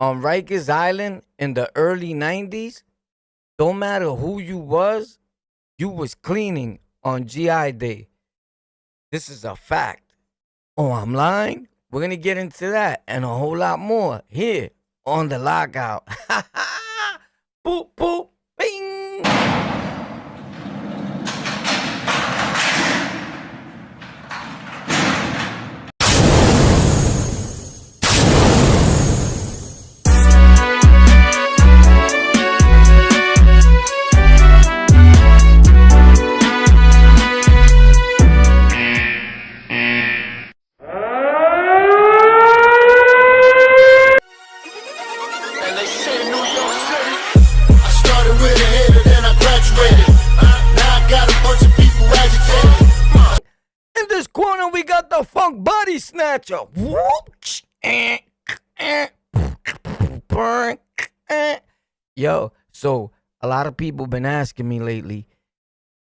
On Rikers Island in the early 90's, don't matter who you was cleaning on GI Day. This is a fact. Oh, I'm lying? We're going to get into that and a whole lot more here on the lockout. Boop, boop, bing. And they say New York City. I started with a hater, then I graduated. Now I got a bunch of people agitated. In this corner, we got the funk body snatcher. Whoop. Yo, so a lot of people been asking me lately,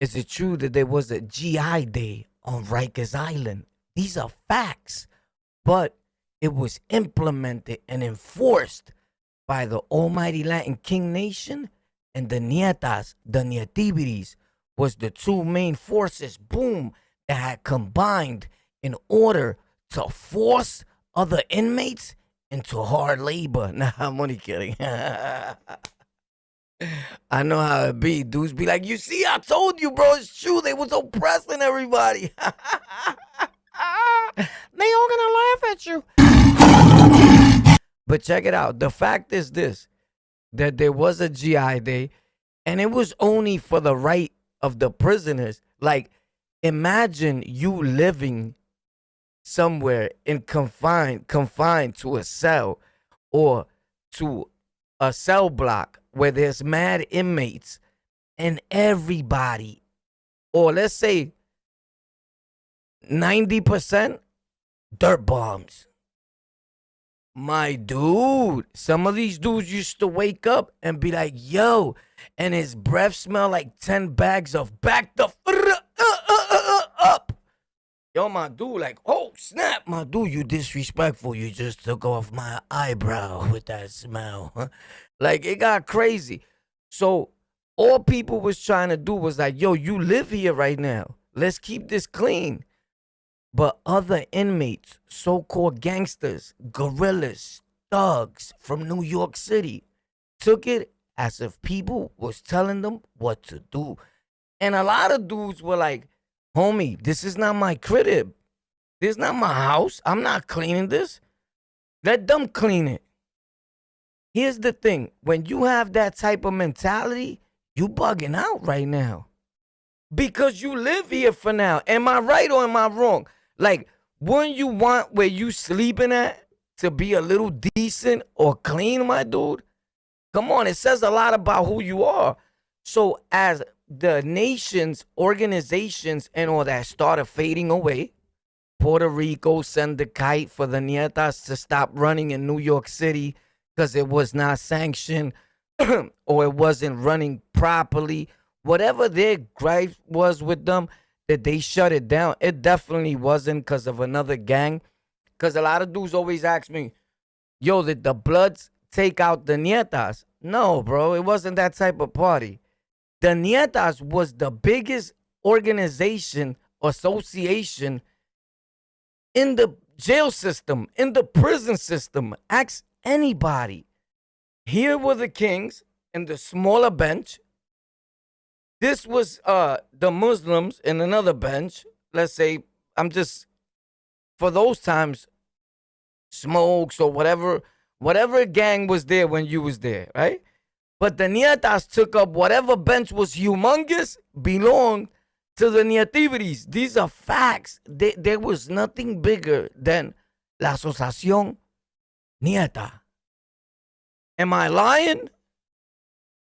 is it true that there was a GI Day on Rikers Island? These are facts, but it was implemented and enforced by the almighty Latin King Nation and the Netas, the Nativities, was the two main forces, boom, that had combined in order to force other inmates into hard labor. Nah, I'm only kidding. I know how it be. Dudes be like, you see, I told you, bro, it's true. They was oppressing everybody. They all gonna laugh at you. But check it out. The fact is this, that there was a GI Day, and it was only for the right of the prisoners. Like, imagine you living somewhere in confined to a cell or to a cell block where there's mad inmates and everybody, or let's say 90% dirt bombs. My dude, some of these dudes used to wake up and be like, yo, and his breath smelled like 10 bags of back the up. Yo, my dude, like, oh, snap, my dude, you disrespectful. You just took off my eyebrow with that smell. Huh? Like, it got crazy. So all people was trying to do was like, yo, you live here right now. Let's keep this clean. But other inmates, so-called gangsters, guerrillas, thugs from New York City, took it as if people was telling them what to do. And a lot of dudes were like, homie, this is not my crib. This is not my house. I'm not cleaning this. Let them clean it. Here's the thing. When you have that type of mentality, you bugging out right now. Because you live here for now. Am I right or am I wrong? Like, wouldn't you want where you sleeping at to be a little decent or clean, my dude? Come on, it says a lot about who you are. So as the nations, organizations, and all that started fading away, Puerto Rico sent the kite for the Netas to stop running in New York City because it was not sanctioned or it wasn't running properly. Whatever their gripe was with them, that they shut it down. It definitely wasn't because of another gang. Because a lot of dudes always ask me, yo, did the Bloods take out the Netas? No, bro, it wasn't that type of party. The Netas was the biggest organization, association in the jail system, in the prison system. Ask anybody. Here were the Kings in the smaller bench. This was the Muslims in another bench. Let's say, I'm just, for those times, Smokes or whatever gang was there when you was there, right? But the Netas took up whatever bench was humongous, belonged to the Nativities. These are facts. There was nothing bigger than La Asociación Neta. Am I lying?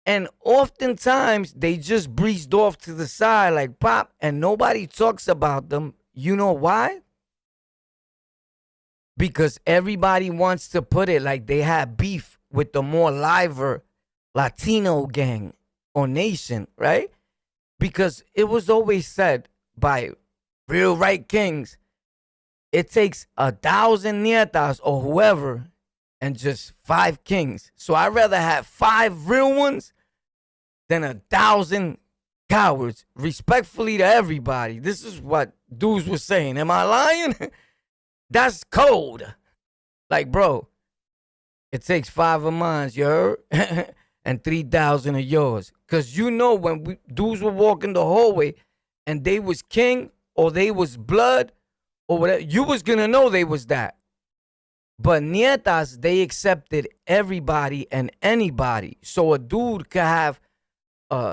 And oftentimes, they just breezed off to the side like pop, and nobody talks about them. You know why? Because everybody wants to put it like they had beef with the more liver Latino gang or nation, right? Because it was always said by real right kings, it takes 1,000 nietas or whoever, and just 5 kings. So I'd rather have 5 real ones than 1,000 cowards. Respectfully to everybody. This is what dudes were saying. Am I lying? That's cold. Like, bro, it takes 5 of mine, you heard? And 3,000 of yours. Because you know when dudes were walking the hallway and they was king or they was blood or whatever, you was going to know they was that. But Netas, they accepted everybody and anybody. So a dude could have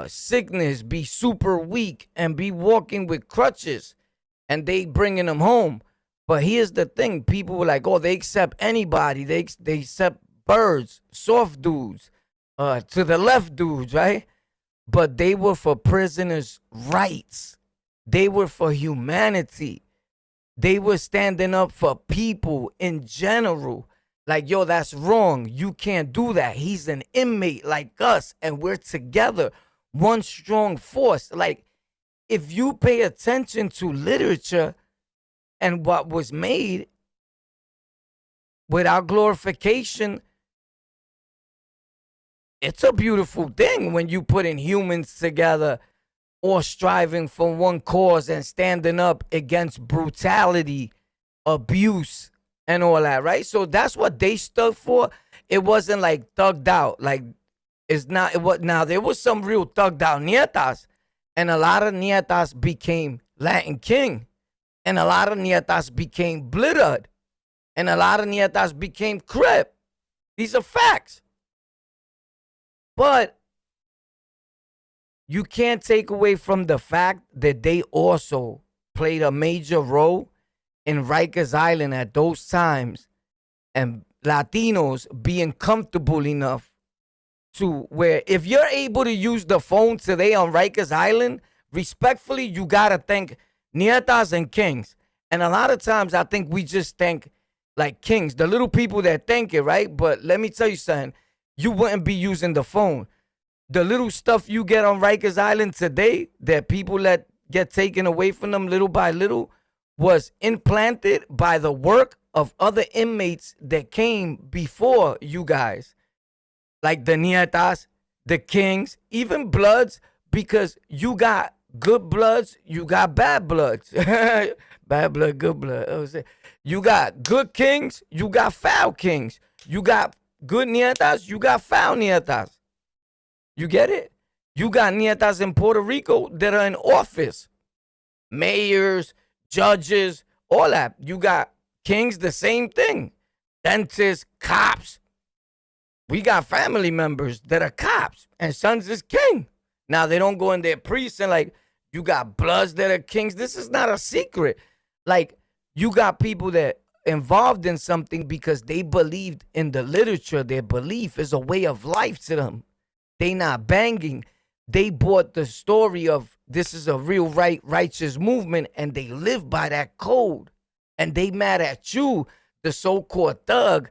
sickness, be super weak, and be walking with crutches, and they bringing him home. But here's the thing. People were like, oh, they accept anybody. They accept birds, soft dudes, to the left dudes, right? But they were for prisoners' rights. They were for humanity. They were standing up for people in general. Like, yo, that's wrong. You can't do that. He's an inmate like us, and we're together. One strong force. Like, if you pay attention to literature and what was made without glorification, it's a beautiful thing when you put in humans together or striving for one cause and standing up against brutality, abuse, and all that, right? So that's what they stood for. It wasn't like thugged out. Like, it's not, it was, now there was some real thugged out Netas, and a lot of Netas became Latin King, and a lot of Netas became Blood, and a lot of Netas became Crip. These are facts. But you can't take away from the fact that they also played a major role in Rikers Island at those times, and Latinos being comfortable enough to where if you're able to use the phone today on Rikers Island, respectfully, you got to thank Netas and Kings. And a lot of times I think we just thank like Kings, the little people that thank it, right? But let me tell you something. You wouldn't be using the phone. The little stuff you get on Rikers Island today that people let get taken away from them little by little was implanted by the work of other inmates that came before you guys. Like the Netas, the Kings, even Bloods, because you got good Bloods, you got bad Bloods. Bad blood, good blood. You got good Kings, you got foul Kings. You got good Netas, you got foul Netas. You get it? You got Netas in Puerto Rico that are in office. Mayors, judges, all that. You got Kings, the same thing. Dentists, cops. We got family members that are cops, and sons is king. Now, they don't go in their priests and like, you got Bloods that are kings. This is not a secret. Like, you got people that involved in something because they believed in the literature. Their belief is a way of life to them. They not banging. They bought the story of this is a real righteous movement, and they live by that code. And they mad at you, the so-called thug,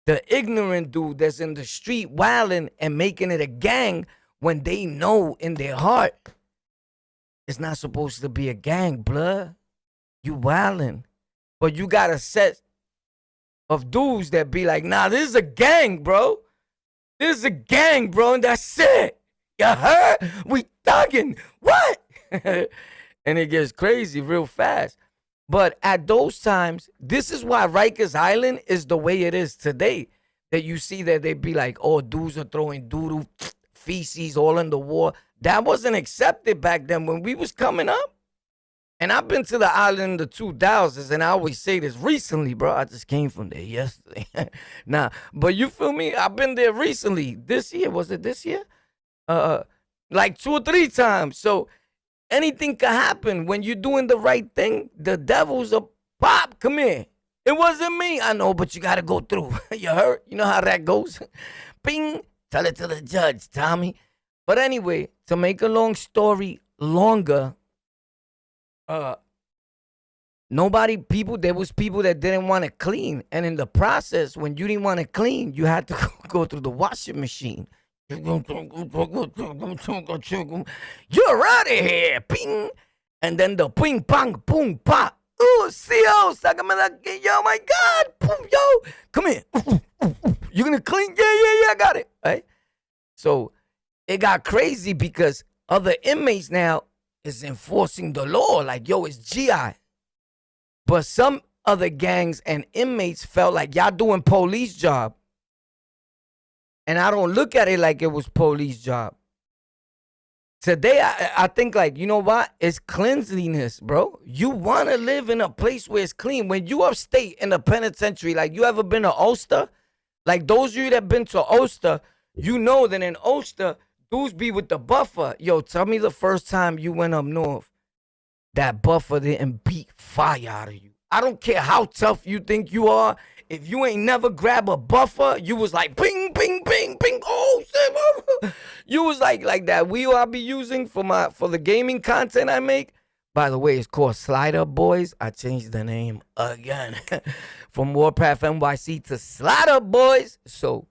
the ignorant dude that's in the street wilding and making it a gang when they know in their heart it's not supposed to be a gang, blood. You wilding. But you got a set of dudes that be like, nah, this is a gang, bro. This is a gang, bro, and that's it. You heard? We thugging. What? And it gets crazy real fast. But at those times, this is why Rikers Island is the way it is today. That you see that they be like, oh, dudes are throwing doo-doo, feces all in the wall. That wasn't accepted back then when we was coming up. And I've been to the island in the 2000s, and I always say this recently, bro. I just came from there yesterday. Nah, but you feel me? I've been there recently. This year, was it this year? Like 2 or 3 times. So anything can happen when you're doing the right thing. The devil's a pop. Come here. It wasn't me. I know, but you got to go through. You heard? You know how that goes? Bing. Tell it to the judge, Tommy. But anyway, to make a long story longer, there was people that didn't want to clean. And in the process, when you didn't want to clean, you had to go through the washing machine. You're out of here. Ping. And then the ping, pong, boom, pop. Oh, CO, sácame de aquí, yo, my God, boom, yo, come here. You gonna clean? Yeah, I got it. Right? So it got crazy because other inmates now is enforcing the law. Like, yo, it's GI. But some other gangs and inmates felt like y'all doing police job. And I don't look at it like it was police job. Today, I think like, you know what? It's cleanliness, bro. You want to live in a place where it's clean. When you upstate in the penitentiary, like you ever been to Ulster? Like those of you that been to Ulster, you know that in Ulster, dudes be with the buffer. Yo, tell me the first time you went up north, that buffer didn't beat fire out of you. I don't care how tough you think you are. If you ain't never grab a buffer, you was like, ping, ping, ping, ping. Oh, shit. You was like that wheel I be using for the gaming content I make. By the way, it's called Slider Boys. I changed the name again from Warpath NYC to Slider Boys. So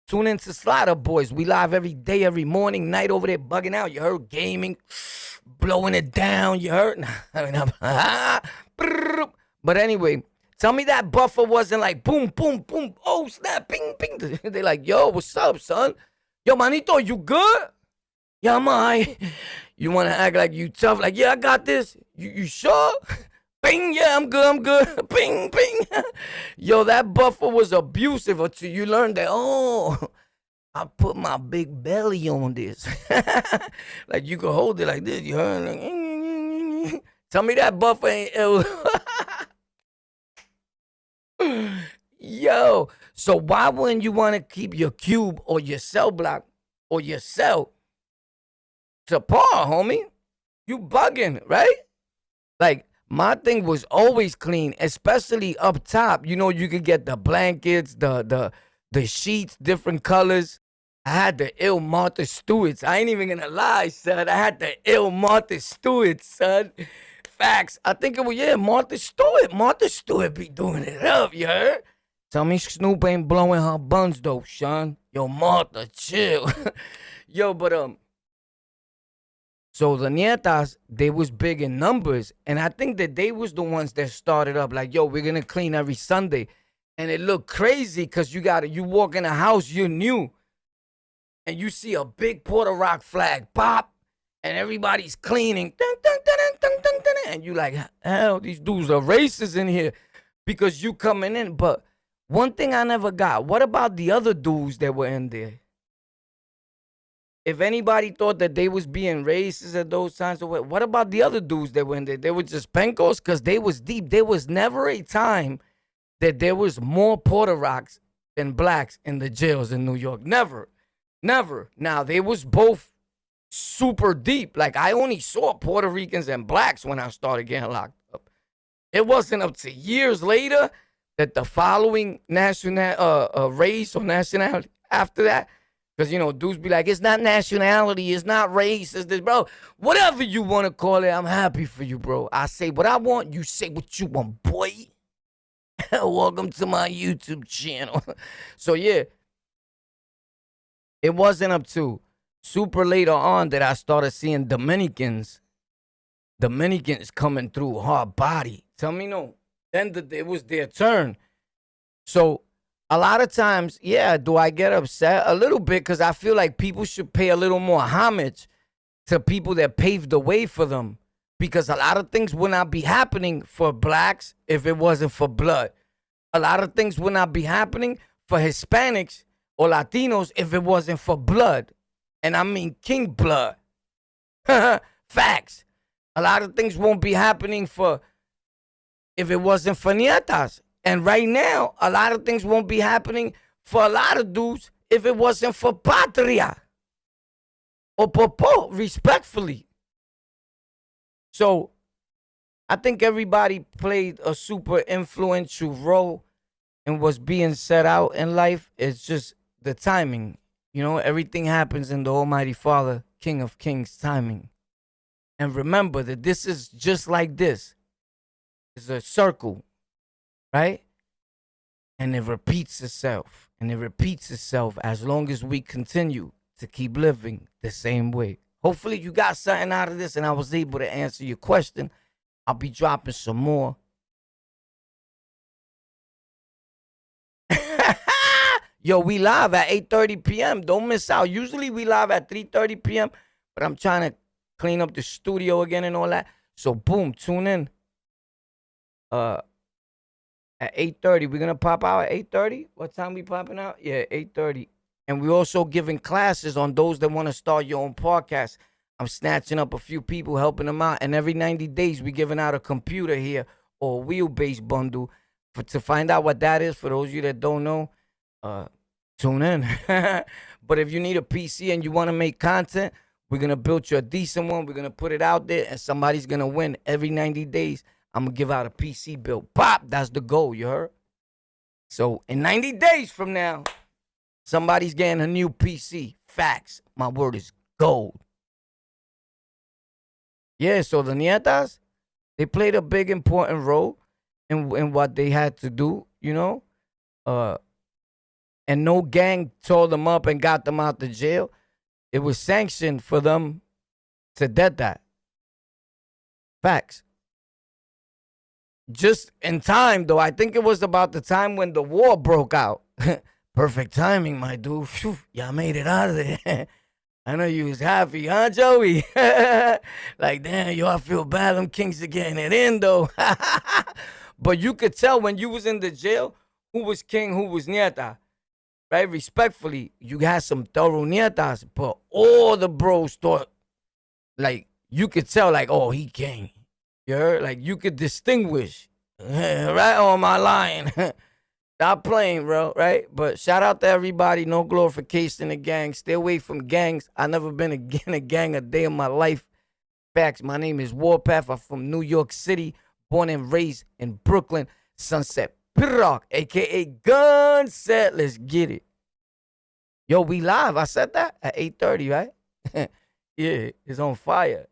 tune into Slider Boys. We live every day, every morning, night over there bugging out. You heard gaming, blowing it down. You heard? But anyway, tell me that buffer wasn't like boom, boom, boom. Oh, snap, ping, ping. They like, yo, what's up, son? Yo, manito, you good? Yeah, my. You want to act like you tough? Like, yeah, I got this. You sure? Bing, yeah, I'm good. Bing, bing. Yo, that buffer was abusive until you learned that, oh, I put my big belly on this. Like, you can hold it like this. You heard? Like, tell me that buffer ain't ill. Yo, so why wouldn't you want to keep your cube or your cell block or your cell to par, homie? You bugging, right? Like, my thing was always clean, especially up top. You know, you could get the blankets, the sheets, different colors. I had the ill Martha Stewart's. I ain't even gonna lie, son. I had the ill Martha Stewart's, son. Facts. I think it was, yeah, Martha Stewart. Martha Stewart be doing it up, you heard? Tell me Snoop ain't blowing her buns, though, son. Yo, Martha, chill. Yo, but, so the Netas, they was big in numbers, and I think that they was the ones that started up, like, yo, we're gonna clean every Sunday. And it looked crazy, because you walk in a house, you're new, and you see a big Puerto Rock flag, pop, and everybody's cleaning, and you like, hell, these dudes are racist in here because you coming in. But one thing I never got, what about the other dudes that were in there? If anybody thought that they was being racist at those times, what about the other dudes that were in there? They were just pencos because they was deep. There was never a time that there was more Puerto Rocks than blacks in the jails in New York. Never. Now, they was both super deep. Like, I only saw Puerto Ricans and blacks when I started getting locked up. It wasn't up to years later that the following national race or nationality after that, because, you know, dudes be like, it's not nationality, it's not race, it's this, bro. Whatever you want to call it, I'm happy for you, bro. I say what I want, you say what you want, boy. Welcome to my YouTube channel. So, yeah, it wasn't up to super later on that I started seeing Dominicans coming through hard body. Tell me no. Then it was their turn. So a lot of times, yeah, do I get upset? A little bit, because I feel like people should pay a little more homage to people that paved the way for them. Because a lot of things would not be happening for blacks if it wasn't for blood. A lot of things would not be happening for Hispanics or Latinos if it wasn't for blood. And I mean king blood. Facts. A lot of things won't be happening if it wasn't for Netas. And right now, a lot of things won't be happening for a lot of dudes if it wasn't for Patria. Or Popo, respectfully. So, I think everybody played a super influential role in what's being set out in life. It's just the timing. You know, everything happens in the Almighty Father, King of Kings timing. And remember that this is just like this. It's a circle, right? And it repeats itself. And it repeats itself as long as we continue to keep living the same way. Hopefully you got something out of this and I was able to answer your question. I'll be dropping some more Yo, we live at 8:30 p.m. Don't miss out. Usually we live at 3:30 p.m., but I'm trying to clean up the studio again and all that. So boom, tune in. At 8:30. We're gonna pop out at 8:30. What time we popping out? Yeah, 8:30. And we're also giving classes on those that want to start your own podcast. I'm snatching up a few people, helping them out. And every 90 days, we're giving out a computer here or a wheelbase bundle. To find out what that is, for those of you that don't know, tune in. But if you need a PC and you want to make content, we're going to build you a decent one. We're going to put it out there, and somebody's going to win every 90 days. I'm going to give out a PC build. Pop, that's the goal, you heard? So in 90 days from now, somebody's getting a new PC. Facts. My word is gold. Yeah, so the Netas, they played a big, important role in what they had to do, you know? And no gang tore them up and got them out the jail. It was sanctioned for them to dead that. Facts. Just in time, though. I think it was about the time when the war broke out. Perfect timing, my dude. Phew, y'all made it out of there. I know you was happy, huh, Joey? Like, damn, yo, I feel bad. Them Kings are getting it in, though. But you could tell when you was in the jail who was king, who was Neta. Right? Respectfully, you had some thorough Netas, but all the bros thought, like, you could tell, like, oh, he king. You heard? Like, you could distinguish. Right on my line. Stop playing, bro, right? But shout out to everybody. No glorification of gangs. Stay away from gangs. I never been in a gang a day in my life. Facts. My name is Warpath. I'm from New York City. Born and raised in Brooklyn. Sunset Rock, a.k.a. Gunset. Let's get it. Yo, we live. I said that at 8:30, right? Yeah, it's on fire.